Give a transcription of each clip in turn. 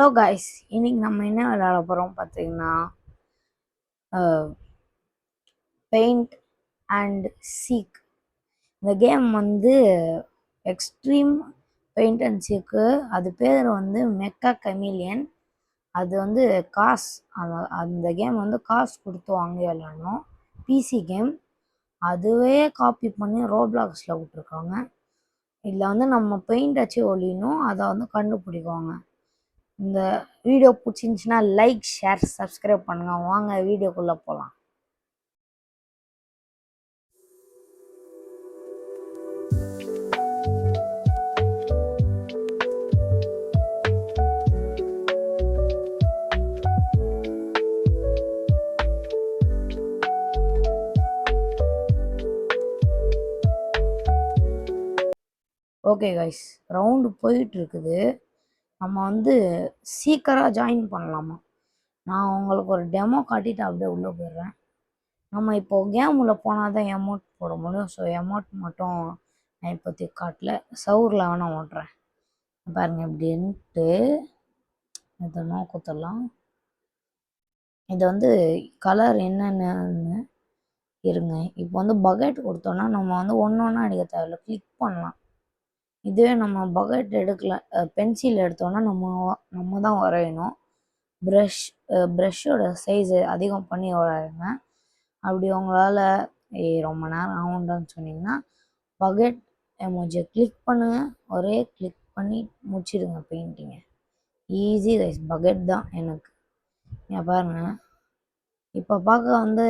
Hello guys, இன்னைக்கு நம்ம என்ன விளையாட போகிறோம் பார்த்தீங்கன்னா பெயிண்ட் அண்ட் சீக். இந்த கேம் வந்து எக்ஸ்ட்ரீம் பெயிண்ட் அண்ட் சீக்கு. அது பேர் வந்து மெக்கா கெமிலியன். அது வந்து காசு, அந்த கேம் வந்து காசு கொடுத்து வாங்கி விளையாடணும். PC game. அதுவே காப்பி பண்ணி ரோப்ளாக்ஸில் விட்ருக்காங்க. இதில் வந்து நம்ம பெயிண்ட் அச்சு ஒழியணும், அதை வந்து கண்டுபிடிக்குவாங்க. இந்த வீடியோ பிடிச்சிருந்துச்சுன்னா லைக், ஷேர், சப்ஸ்கிரைப் பண்ணுங்க. வாங்க வீடியோக்குள்ள போகலாம். ஓகே கைஸ், ரவுண்டு போயிட்டு இருக்குது. நம்ம வந்து சீக்கிரம் ஜாயின் பண்ணலாமா? நான் உங்களுக்கு ஒரு டெமோ காட்டிட்டு அப்படியே உள்ளே போயிடுறேன். நம்ம இப்போது கேம் உள்ளே போனால் தான் எமௌண்ட் போட முடியும். ஸோ எமௌண்ட் மட்டும் நான் இப்போதைக்கு காட்டல, சவுரில் வேணால் ஓட்டுறேன் பாருங்கள். இப்படின்ட்டு இதை நோக்கத்தெல்லாம் இது வந்து கலர் என்னென்னு இருங்க. இப்போ வந்து பக்கெட் கொடுத்தோன்னா நம்ம வந்து ஒன்று ஒன்றா அடிக்க தேவையில்ல, கிளிக் பண்ணலாம். இதுவே நம்ம பக்கெட் எடுக்கல, பென்சில் எடுத்தோன்னா நம்ம தான் வரையணும். ப்ரஷ்ஷோட சைஸு அதிகம் பண்ணி வரையுங்க. அப்படி உங்களால் ரொம்ப நேரம் ஆகும்டான்னு சொன்னீங்கன்னா பக்கெட் எமோஜியை கிளிக் பண்ணுங்கள். ஒரே கிளிக் பண்ணி முடிச்சிடுங்க பெயிண்டிங்கை. ஈஸி கைஸ், பக்கெட் தான் எனக்கு. ஏன் பாருங்கள், இப்போ பார்க்க வந்து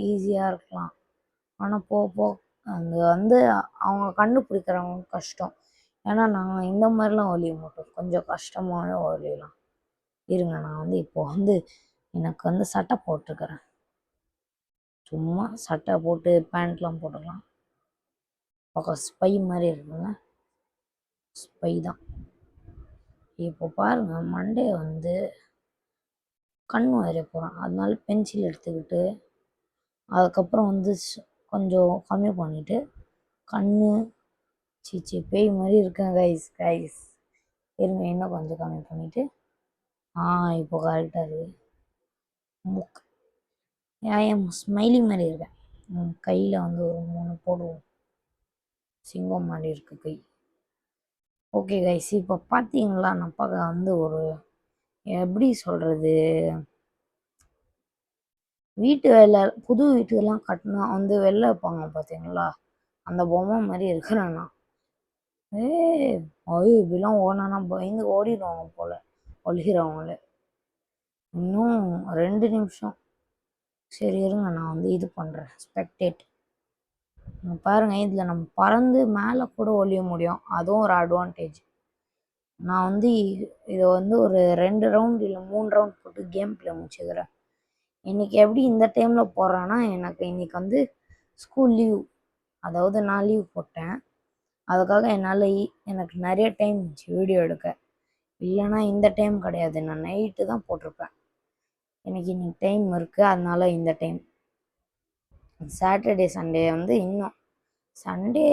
ஈஸியாக இருக்கலாம், ஆனால் போக அது வந்து அவங்க கண்டுபிடிக்கிறவங்க கஷ்டம். ஏன்னா நாங்கள் இந்த மாதிரிலாம் ஒழிய மாட்டோம், கொஞ்சம் கஷ்டமான ஒழியலாம். இருங்க, நான் வந்து இப்போ வந்து எனக்கு வந்து சட்டை போட்டிருக்கிறேன். சும்மா சட்டை போட்டு பேண்ட்லாம் போட்டுடலாம். பக்கம் ஸ்பை மாதிரி இருக்குங்க, ஸ்பை தான். இப்போ பாருங்கள், மண்டே வந்து கண் வரைய போகிறேன். அதனால பென்சில் எடுத்துக்கிட்டு அதுக்கப்புறம் வந்து கொஞ்சம் கம்மி பண்ணிவிட்டு கண் சீச்சி பேய் மாதிரி இருக்கேன் கைஸ். இருங்க, இன்னும் கொஞ்சம் கம்மி பண்ணிவிட்டு இப்போ கரெக்டாக இருக்குது. முக் ஏன் ஸ்மைலி மாதிரி இருக்கேன். கையில் வந்து ஒரு 3 போடுவோம், சிங்கம் மாதிரி இருக்கு கை. ஓகே கைஸ், இப்போ பார்த்தீங்களா நான் பார்க்க வந்து ஒரு எப்படி சொல்கிறது, வீட்டு வேலை புது வீட்டுக்கெல்லாம் கட்டினா வந்து வெளில வைப்பாங்க பார்த்தீங்களா, அந்த பொம்மை மாதிரி இருக்கிறேன் நான். ஐயோ, இப்படிலாம் ஓடனா பயந்து ஓடிடுவாங்க போல் ஒழிகிறவங்களே. இன்னும் 2 நிமிஷம். சரி இருங்க, நான் வந்து இது பண்ணுறேன், ஸ்பெக்டேட். பாருங்கள், இதில் நம்ம பறந்து மேலே கூட ஒழிய முடியும், அதுவும் ஒரு அட்வான்டேஜ். நான் வந்து இதை வந்து ஒரு 2 ரவுண்ட் இல்லை 3 ரவுண்ட் போட்டு கேம் பிளே முடிச்சுக்கிறேன். இன்றைக்கி எப்படி இந்த டைமில் போடுறேன்னா, எனக்கு இன்றைக்கி வந்து ஸ்கூல் லீவ், அதாவது நான் லீவ் போட்டேன். அதுக்காக எனக்கு நிறைய டைம் இருந்துச்சு வீடியோ எடுக்க. இல்லைன்னா இந்த டைம் கிடையாது, நான் நைட்டு தான் போட்டிருப்பேன். இன்னைக்கு டைம் இருக்குது, அதனால இந்த டைம். சாட்டர்டே சண்டே வந்து இன்னும் சண்டே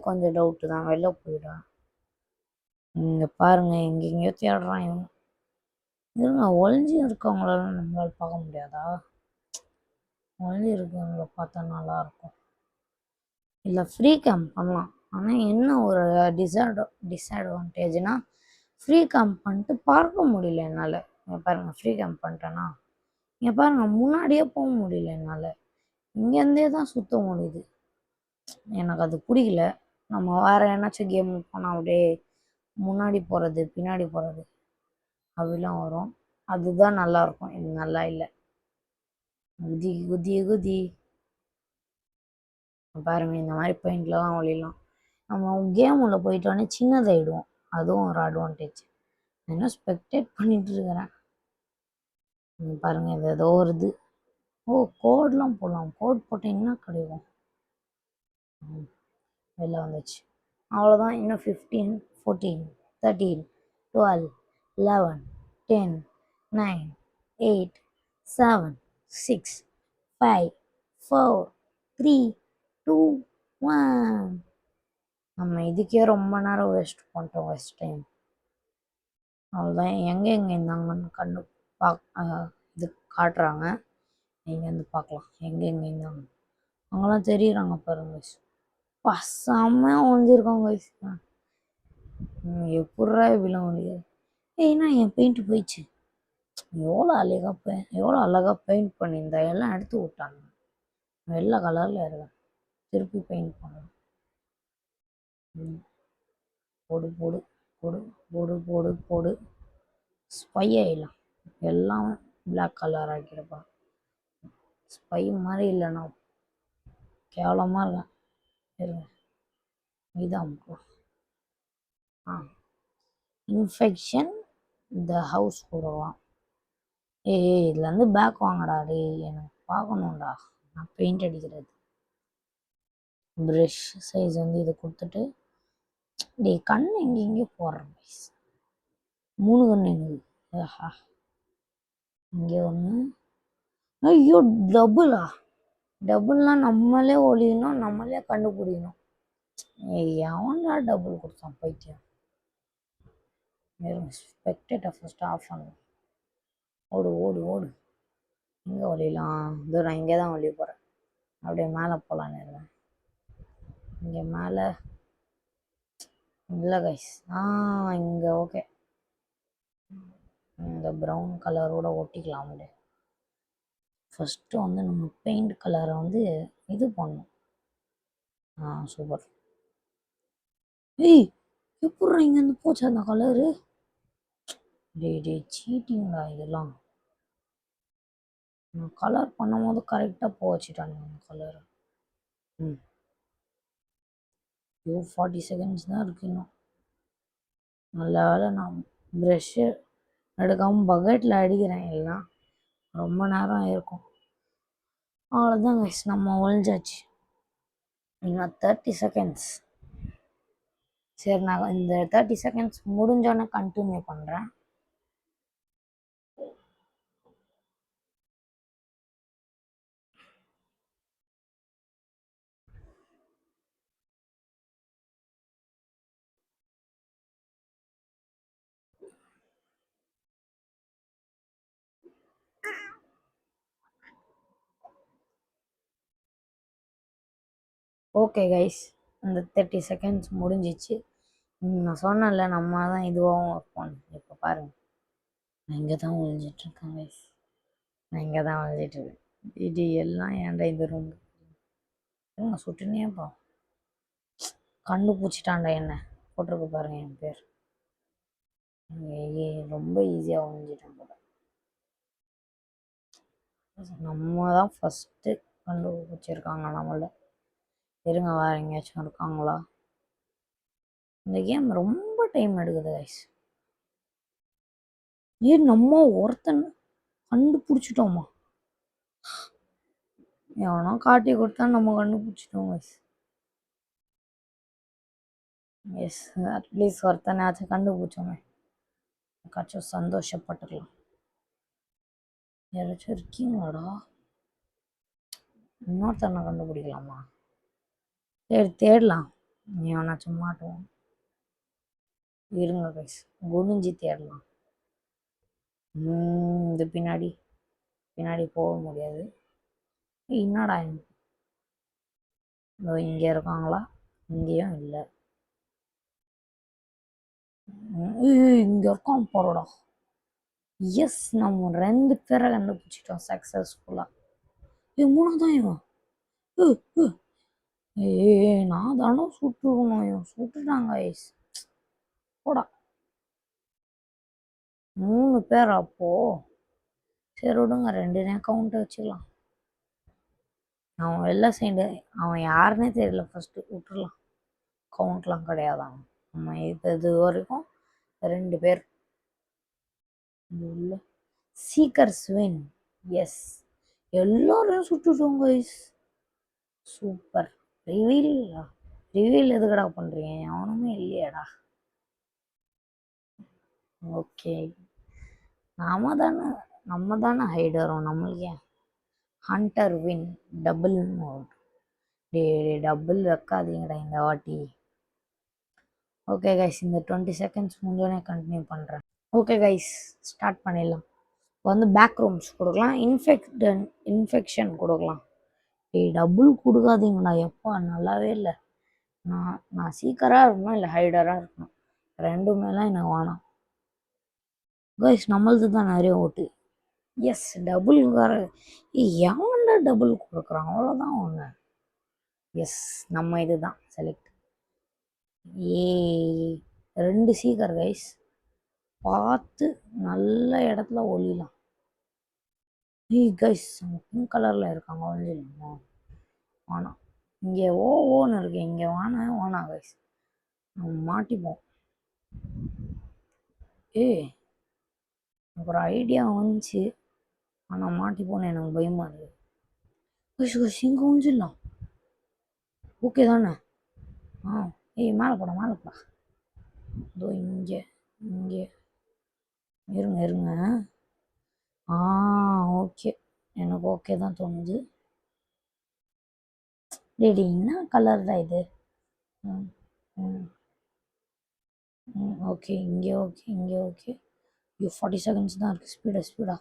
கொஞ்சம் டவுட்டு தான், வெளில போயிடுவேன். இங்கே பாருங்கள், எங்கெங்கேயோ தேடுறான் இவங்க. இருங்க, ஒளிஞ்சி இருக்கவங்களால நம்மளால் பார்க்க முடியாதா? ஒளிஞ்சி இருக்கவங்கள பார்த்தா நல்லாயிருக்கும். இல்லை, ஃப்ரீ கேம் பண்ணலாம். ஆனால் என்ன ஒரு டிஸ்அட்வான்டேஜ்னால் ஃப்ரீ கேம் பண்ணிட்டு பார்க்க முடியல என்னால். இங்கே பாருங்கள், ஃப்ரீ கேம் பண்ணிட்டேன்னா இங்கே பாருங்கள், முன்னாடியே போக முடியல என்னால். இங்கேருந்தே தான் சுற்ற முடியுது. எனக்கு அது பிடிக்கல. நம்ம வேறு ஏன்னாச்சும் கேம் போனால் அப்படியே முன்னாடி போகிறது பின்னாடி போகிறது அப்படிலாம் வரும். அதுதான் நல்லாயிருக்கும், இது நல்லா இல்லை. குதி குதி குதி. பாருங்க, இந்த மாதிரி பெயிண்ட்லாம் ஒழியலாம். நம்ம கேம் உள்ள போயிட்டோன்னே சின்னதாகிடுவோம், அதுவும் ஒரு அட்வான்டேஜ். இன்னும் ஸ்பெக்டேட் பண்ணிட்டு இருக்கிறேன். பாருங்கள், இது ஏதோ வருது. கோட்லாம் போடலாம். கோட் போட்டிங்கன்னா கிடைக்கும். வெளில வந்துச்சு, அவ்வளோதான். இன்னும் 15, 14, 13, 12, 11, 10, 9, 8, 7, 6, 5, 4, 3, 2, 1. நம்ம இதுக்கே ரொம்ப நேரம் வேஸ்ட் பண்ணிட்டோம் டைம். அவ்வளோதான். எங்கே இருந்தாங்கன்னு பாக் இது காட்டுறாங்க. இங்கேருந்து பார்க்கலாம் எங்கே இருந்தாங்க. அவங்களாம் தெரியுறாங்க பாருங்க கைஸ். செம்மையாக ஒழிஞ்சிருக்காங்க கைஸ். எப்பட்றா இப்படிலாம் ஒழியாது? ஏன்னா என் பெயிண்ட் போயிடுச்சு. எவ்வளோ அழகாக பெயிண்ட் பண்ணியிருந்தா எல்லாம் எடுத்து விட்டாங்க. வெள்ளை கலரில் இருக்கேன். திருப்பி பெயிண்ட் பண்ணலாம். போடு போடு போடு போடு போடு போடு. ஸ்பை ஆகிடலாம். எல்லாம் பிளாக் கலர் ஆக்கிடுப்பா. ஸ்பை மாதிரி இல்லைண்ணா, கேவலமாக இருக்கேன். இருங்க, இதான் இன்ஃபெக்ஷன் த ஹவுஸ் போடலாம். இதுலேருந்து பேக் வாங்கடா டே, எனக்கு பார்க்கணும்டா நான் பெயிண்ட் அடிக்கிறது. ப்ரஷ் சைஸ் இது கொடுத்துட்டு டே கண் எங்கேயோ போடுறேன் ப்ளீஸ். 3 கண் எனக்கு. இங்கே ஒன்று. ஐயோ டபுள்லாம் நம்மளே ஒழியணும், நம்மளே கண்டுபிடிக்கணும். எவன்டா டபுள் கொடுத்தான் பைத்தியம். ஸ்பெக்டேட்டை ஃபஸ்ட்டு ஆஃப் பண்ணணும். ஓடு ஓடு ஓடு. எங்கே ஒழியலாம்? இதோ நான் இங்கே தான் ஒழிய போகிறேன். அப்படியே மேலே போகலான்னு இருக்கேன். இங்கே மேலே இல்லை கைஸ். இங்கே ஓகே. இந்த ப்ரௌன் கலரோட ஒட்டிக்கலாம். அப்படியே ஃபஸ்ட்டு நம்ம பெயிண்ட் கலரை இது பண்ணணும். சூப்பர். எப்பட்றா இங்கேருந்து போச்சு அந்த கலரு? டே சீட்டிங்களா இதெல்லாம்? நான் கலர் பண்ணும் போது கரெக்டாக போச்சுட்டானுங்க அந்த கலரு. 40 செகண்ட்ஸ் தான் இருக்கு இன்னும். நல்ல வேலை நான் ப்ரெஷ்ஷு எடுக்காமல் பக்கெட்டில் அடிக்கிறேன். எல்லாம் ரொம்ப நேரம் ஆயிருக்கும். அவ்வளோதான் கைஸ், நம்ம ஒழிஞ்சாச்சு. இன்னும் 30 செகண்ட்ஸ். சரி, நான் இந்த 30 செகண்ட்ஸ் முடிஞ்சோன்னே கண்டினியூ பண்ணுறேன். ஓகே கைஸ், இந்த 30 செகண்ட்ஸ் முடிஞ்சிச்சு. நான் சொன்னேன்ல நம்ம தான் இதுவாகவும் இருப்போம். இப்போ பாருங்கள், நான் இங்கே தான் ஒழிஞ்சிட்ருக்கேன் கைஸ். நான் இங்கே தான் ஒழிஞ்சிட்ருக்கேன். இது எல்லாம் ஏன்டா இந்த ரூம் சுட்டுனேப்பா. கண்டுபிடிச்சிட்டான்டா என்ன போட்டிருக்கு பாருங்க என் பேர். ரொம்ப ஈஸியாக ஒழிஞ்சிட்டேன் போல. நம்ம தான் ஃபஸ்ட்டு கண்டுபிடிச்சிருக்காங்க நம்மள. இருங்க, வேறு எங்கேயாச்சும் இருக்காங்களா? இந்த கேம் ரொம்ப டைம் எடுக்குது கைஸ். நம்ம ஒருத்தன் கண்டுபிடிச்சிட்டோமா? எவனோ காட்டி கொடுத்தா நம்ம கண்டுபிடிச்சிட்டோம் கைஸ். எஸ், அட்லீஸ்ட் ஒருத்தனாச்சும் கண்டுபிடிச்சோமே, காச்சும் சந்தோஷப்பட்டுக்கலாம். யாராச்சும் இருக்கீங்களாடா? இன்னொருத்தனை கண்டுபிடிக்கலாமா? சரி, தேடலாம். நீ எவனாச்சும் மாட்டுவோம். இருங்க கைஸ், குனிஞ்சி தேடலாம். இது பின்னாடி போக முடியாது. என்னடா இங்கே இருக்காங்களா? இங்கேயும் இல்லை. இங்கே இருக்கான் போறோடா. எஸ், நம்ம 2 பேரை கண்டுபிடிச்சிட்டோம் சக்ஸஸ்ஃபுல்லாக. 3தான் இவன். நான் தானே சுட்டுக்கணும். இவன் சுட்டுட்டாங்க ஐஸ். போடா, 3 பேர் அப்போ. சரி விடுங்க, 2 கவுண்ட்டை வச்சுக்கலாம். அவன் வெளில சைடு, அவன் யாருன்னே தெரியல. ஃபஸ்ட்டு விட்டுடலாம், கவுண்ட்லாம் கிடையாதான். நம்ம இது வரைக்கும் 2 பேர். உள்ள சீக்கர்ஸ் வின். எஸ், எல்லாரும் சுட்டுட்டோம் கைஸ். சூப்பர். ரிவீல் எதுக்கடா பண்ணுறீங்க? எவனுமே இல்லையாடா? ஓகே, நம்ம தானே ஹைடரும். நம்மளுக்கு ஏன் hunter win. Double mode. Double வைக்காதீங்கடா இந்த வாட்டி. ஓகே கைஸ், இந்த 20 செகண்ட்ஸ் முடிஞ்சோடனே கண்டினியூ பண்ணுறேன். ஓகே கைஸ், ஸ்டார்ட் பண்ணிடலாம். இப்போ வந்து பேக் ரூம்ஸ் கொடுக்கலாம், இன்ஃபெக்ஷன் கொடுக்கலாம். டபுள் கொடுக்காதீங்கடா எப்பா, நல்லாவே இல்லை. நான் சீக்கராக இருக்கணும் இல்லை ஹைடராக இருக்கணும், ரெண்டுமேலாம் எனக்கு வேணாம் கைஸ். நம்மளது தான் நிறைய ஓட்டு. எஸ், டபுள் வர. எவன்டா டபுள் கொடுக்குறான், அவ்வளோதான் ஒன்று. எஸ், நம்ம இதுதான் செலக்ட். ஏ 2 சீக்கர் கைஸ், பார்த்து நல்ல இடத்துல ஒளியலாம். கைஸ் பிங்க் கலரில் இருக்காங்க, ஒழிஞ்சிடலாமா? வேணாம். இங்கே ஓன்னு இருக்கு, இங்கே வேணாம் கைஸ், நம்ம மாட்டிப்போம். எனக்கு ஒரு ஐடியா வந்துச்சு, ஆனால் மாட்டிப்போன்னு எனக்கு பயமா இருக்கு. கைஸ் இங்கே ஒழிஞ்சிடலாம், ஓகே தானே? மேலே போடா. இதோ இங்கே இங்கே இருங்க. ஓகே, எனக்கு ஓகே தான் தோணுது. டேடி என்ன கலர் தான் இது? ஓகே, இங்கே ஓகே. 40 செகண்ட்ஸ் தான் இருக்குது, ஸ்பீடா.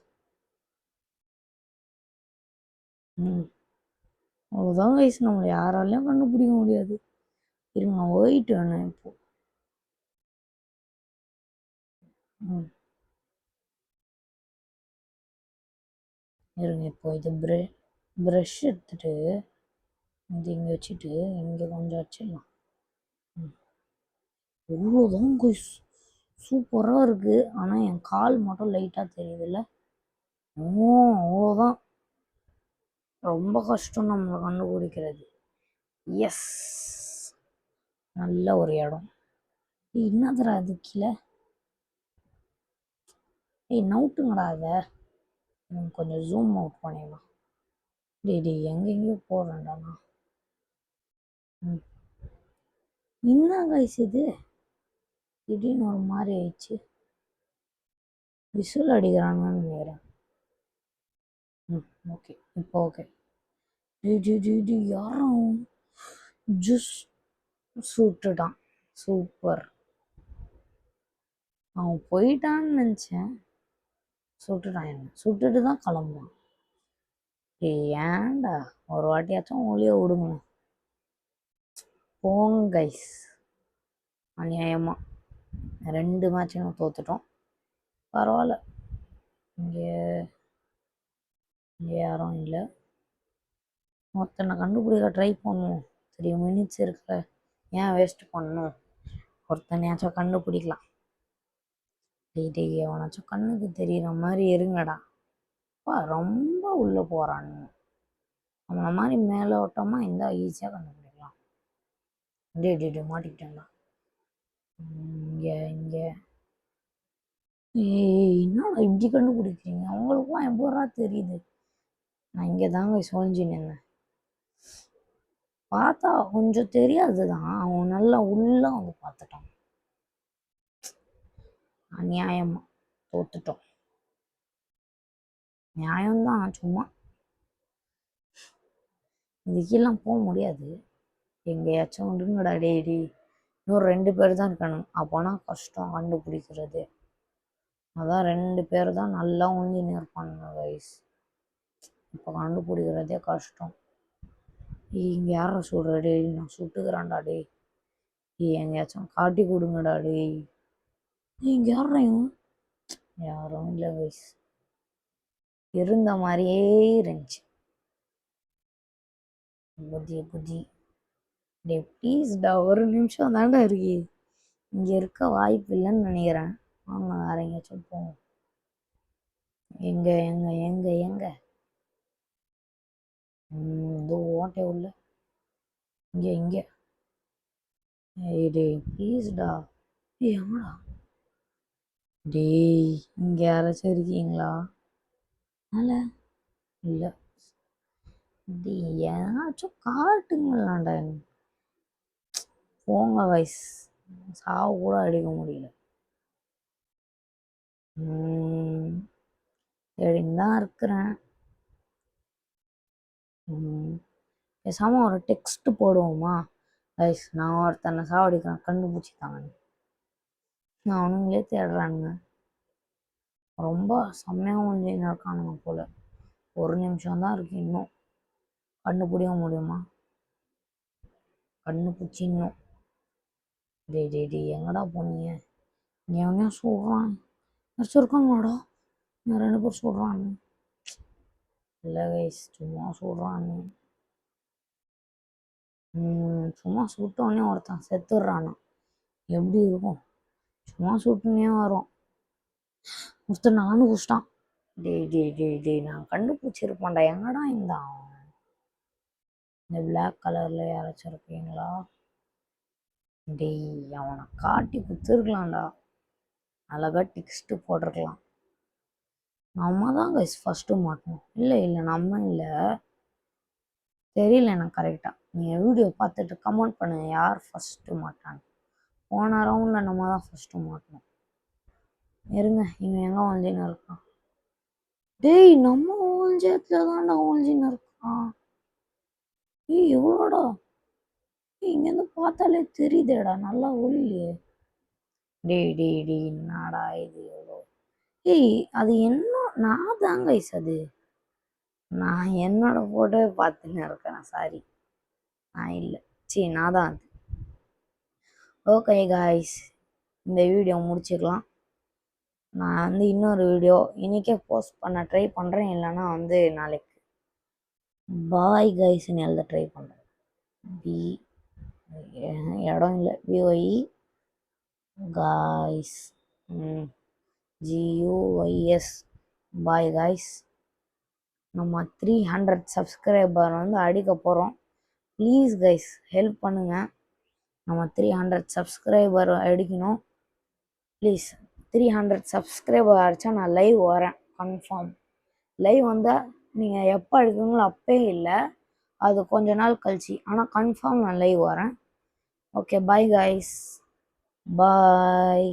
அவ்வளோதான் கைஸ், நம்மளை யாராலையும் கண்டுபிடிக்க முடியாது. இருங்க, ஒயிட் வேணும் இப்போ. இருங்க, இப்போ இது ப்ரஷ் எடுத்துட்டு இது இங்கே வச்சுட்டு இங்கே கொஞ்சம் வச்சிடலாம். இவ்வளோதான் கைஸ், சூப்பராக இருக்குது. ஆனால் என் கால் மட்டும் லைட்டாக தெரியுதுல்ல. அவ்வளோதான், ரொம்ப கஷ்டம் நம்மளை கண்டுபிடிக்கிறது. எஸ், நல்ல ஒரு இடம். என்னதுடா அது கீழே? நவுட்டுங்கடா அதை, கொஞ்சம் ஜூம் அவுட் பண்ணிடலாம். எங்கெங்கேயோ போகிறேன்டா நான். என்ன கைஸ் இது, திடீர்னு ஒரு மாதிரி ஆயிடுச்சு. விசில் அடிக்கிறாங்கன்னு நினைக்கிறேன். ஓகே, இப்போ ஓகே. யாரும் ஜூஸ் சுட்டுட்டான், சூப்பர். அவன் போயிட்டான்னு நினச்சேன், சுட்டுட்டான். என்ன சுட்டுட்டு தான் கிளம்புவான். ஏன்டா ஒரு வாட்டியாச்சும் ஒளிய விடுங்க. போங்க கைஸ், அநியாயமாக 2 மேட்சும் தோத்துட்டோம். பரவாயில்ல, இங்கே யாரும் இல்லை. ஒருத்தனை கண்டுபிடிக்க ட்ரை பண்ணுவோம். 3 மினிட்ஸ் இருக்கிற, ஏன் வேஸ்ட் பண்ணணும்? ஒருத்தனையாச்சும் கண்டுபிடிக்கலாம். எவனாச்சும் கண்ணுக்கு தெரியுற மாதிரி இருங்கடா. ரொம்ப உள்ளே போகிறானுங்க. நம்மளை மாதிரி மேலோட்டமாக இருந்தால் ஈஸியாக கண்டுபிடிக்கலாம். மாட்டிக்கிட்டேன்டா. இங்கே என்னடா இப்படி கண்டுபிடிக்கிறீங்க? அவங்களுக்குலாம் எப்படா தெரியுது? நான் இங்கே தாங்க சோழிஞ்சி நின்னேன். பார்த்தா கொஞ்சம் தெரியாது தான், அவன் நல்லா உள்ள வந்து பார்த்துட்டான். அநியாயமா தோத்துட்டோம். நியாயம்தான், சும்மா இதுக்கெல்லாம் போக முடியாது. எங்கேயாச்சும் விடுங்கடா டேடி. இன்னும் 2 பேர் தான் இருக்கணும், அப்போனா கஷ்டம் கண்டுபிடிக்கிறது. அதான் 2 பேர் தான் நல்லா ஊஞ்சின்னு இருப்பானுங்க கைஸ், இப்போ கண்டுபிடிக்கிறதே கஷ்டம். இங்கே யாரை சுடுற டே? நான் சுட்டுக்கிறான்டா டே. எங்கேயாச்சும் காட்டி கொடுங்கடா டே. இங்கே யாரையும் யாரும் இல்லை கைஸ், இருந்த மாதிரியே இருந்துச்சு. குதி டே ப்ளீஸ்டா, ஒரு நிமிஷம் தாண்டா இருக்கு, இங்கே இருக்க வாய்ப்பு இல்லைன்னு நினைக்கிறேன். வாங்க வேற எங்கேயாச்சும் போவோம். எங்க எங்க எங்க எங்க இதோ ஓட்டை உள்ள, இங்கே டே ப்ளீஸ்டா. எங்கடா டேய், இங்கே யாராச்சும் இருக்கீங்களா? இல்லை இல்லை, ஏதாச்சும் காட்டுங்களாண்டா. போங்க வயசு, சாவு கூட அடிக்க முடியல. தேடின்னு தான் இருக்கிறேன். பேசாமல் ஒரு டெக்ஸ்ட் போடுவோமா கைஸ்? நான் ஒருத்தனை சாவடிக்கிறேன், கண்டுபிடிச்சிட்டாங்க. அவனுங்களே தேடுறானுங்க. ரொம்ப செம்மையாக ஒழிஞ்சின்னு இருக்கானுங்க போல். 1 நிமிஷம் தான் இருக்குது இன்னும். கண்டுபிடிக்க முடியுமா? கண்டுபிடிச்சிடணும். டேய் எங்கடா போனீங்க? இங்கே எவனையா சொல்கிறான். வச்சுருக்காங்களாடா? நான் 2 பேர் சொல்கிறாங்க. இல்லை கைஸ், சும்மா சொல்கிறான்னு. சும்மா சுட்டோடனே ஒருத்தன் செத்துடுறானா? எப்படி இருக்கும்? சும்மா சுட்டுனே வரும். ஒருத்தர் நானும் குடிச்சிட்டான். டேய் நான் கண்டுபிடிச்சிருப்பான்டா. எங்கடா இந்த பிளாக் கலர்ல யாராச்சும் இருப்பீங்களா? டேய் அவனை காட்டி குத்துருக்கலாம்டா. அழகா டெக்ஸ்ட் போட்டிருக்கலாம். நம்ம தான் கைஸ் ஃபஸ்ட்டு மாட்டணும். இல்லை நம்ம இல்லை, தெரியல எனக்கு கரெக்டாக. நீங்கள் வீடியோ பார்த்துட்டு கமெண்ட் பண்ணுங்கள் யார் ஃபஸ்ட்டு மாட்டான்னு. போன ரவுண்டில் நம்ம தான் ஃபஸ்ட்டு மாட்டணும். இருங்க, இவன் எங்கே ஒழிஞ்சின்னு இருக்கான்? டேய் நம்ம ஒழிஞ்சத்துல தான்டா ஒழிஞ்சின்னு இருக்கான். எவ்வளோடா? இங்கேருந்து பார்த்தாலே தெரியுதேடா, நல்லா ஒளிலையே. டேய் என்னடா இது எவ்வளோ? அது என்ன? நான் தான் கைஸ் அது. நான் என்னோட ஃபோட்டோவை பார்த்துன்னு இருக்கேன். சாரி, நான் இல்லை. நான் தான் அது. ஓகே காய்ஸ், இந்த வீடியோ முடிச்சுக்கலாம். நான் இன்னொரு வீடியோ இன்றைக்கே போஸ்ட் பண்ண ட்ரை பண்ணுறேன். இல்லைன்னா நாளைக்கு பாய் கைஸ்ன்னு எழுத ட்ரை பண்ணுறேன். இடம் இல்லை, பிஒஇ காய்ஸ், GUYS பாய் காய்ஸ். நம்ம 300 சப்ஸ்கிரைபர் அடிக்க போகிறோம். ப்ளீஸ் கைஸ் ஹெல்ப் பண்ணுங்கள். நம்ம 300 சப்ஸ்கிரைபர் அடிக்கணும். ப்ளீஸ் 300 சப்ஸ்கிரைபர் அடித்தா நான் லைவ் வரேன். கன்ஃபார்ம் லைவ் வந்தால் நீங்கள் எப்போ அடிக்கிறீங்களோ அப்பே இல்லை, அது கொஞ்ச நாள் கழிச்சு. ஆனால் கன்ஃபார்ம் நான் லைவ் வரேன். ஓகே பாய் கைஸ், பாய்.